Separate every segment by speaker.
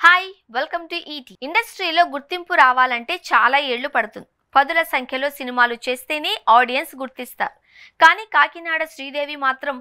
Speaker 1: Hi welcome to ఈటీ. ఇండస్ట్రీలో గుర్తింపు రావాలంటే చాలా ఏళ్లు పడుతుంది. పదుల సంఖ్యలో సినిమాలు చేస్తేనే ఆడియన్స్ గుర్తిస్తారు. కానీ కాకినాడ శ్రీదేవి మాత్రం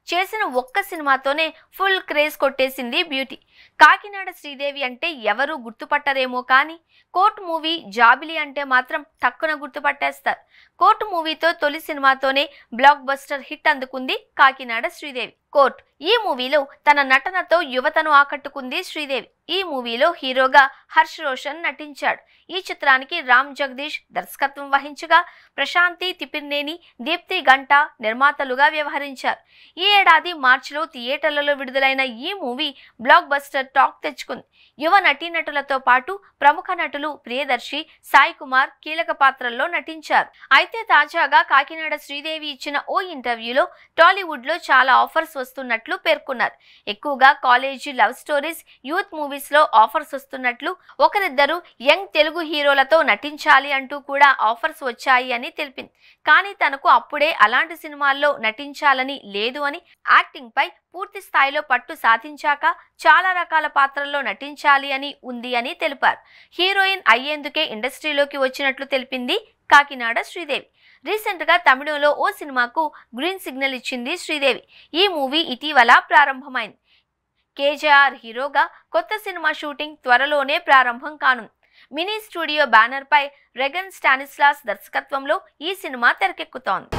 Speaker 1: చేసిన ఒక్క సినిమాతోనే ఫుల్ క్రేజ్ కొట్టేసింది బ్యూటీ. కాకినాడ శ్రీదేవి అంటే ఎవరు గుర్తుపట్టరేమో కానీ కోర్ట్ మూవీ జాబిలి అంటే మాత్రం టక్కున గుర్తుపట్టేస్తారు. కోర్ట్ మూవీతో తొలి సినిమాతోనే బ్లాక్ బస్టర్ హిట్ అందుకుంది కాకినాడ శ్రీదేవి. కోర్ట్ ఈ మూవీలో తన నటనతో యువతను ఆకట్టుకుంది శ్రీదేవి. ఈ మూవీలో హీరోగా హర్ష్ రోషన్ నటించాడు. ఈ చిత్రానికి రామ్ జగదీష్ దర్శకత్వం వహించగా ప్రశాంతి తిపిర్నేని, దీప్తి గంట నిర్మాతలుగా వ్యవహరించారు. ఈ ఏడాది మార్చిలో థియేటర్లలో విడుదలైన ఈ మూవీ బ్లాక్ బస్టర్ టాక్ తెచ్చుకుంది. యువ నటీనటులతో పాటు ప్రముఖ నటులు ప్రియదర్శి, సాయి కుమార్ కీలక పాత్రల్లో నటించారు. అయితే తాజాగా కాకినాడ శ్రీదేవి ఇచ్చిన ఓ ఇంటర్వ్యూలో టాలీవుడ్ లో చాలా ఆఫర్స్ వస్తున్నట్లు పేర్కొన్నారు. ఎక్కువగా college love stories, youth movies లో ఆఫర్స్ వస్తున్నట్లు, ఒకరిద్దరు యంగ్ తెలుగు హీరోలతో నటించాలి అంటూ కూడా ఆఫర్స్ వచ్చాయి అని తెలిపింది. కానీ తనకు అప్పుడే అలాంటి సినిమాల్లో నటించాలని లేదు అని, యాక్టింగ్ పై పూర్తి స్థాయిలో పట్టు సాధించాక చాలా రకాల పాత్రల్లో నటించాలి అని ఉంది అని తెలిపారు. హీరోయిన్ అయ్యేందుకే ఇండస్ట్రీలోకి వచ్చినట్లు తెలిపింది కాకినాడ శ్రీదేవి. రీసెంట్ గా తమిళంలో ఓ సినిమాకు గ్రీన్ సిగ్నల్ ఇచ్చింది శ్రీదేవి. ఈ మూవీ ఇటీవల ప్రారంభమైంది. కేజీఆర్ హీరోగా కొత్త సినిమా షూటింగ్ త్వరలోనే ప్రారంభం కానుంది. మినీ స్టూడియో బ్యానర్ పై రెగన్ స్టానిస్లాస్ దర్శకత్వంలో ఈ సినిమా తెరకెక్కుతోంది.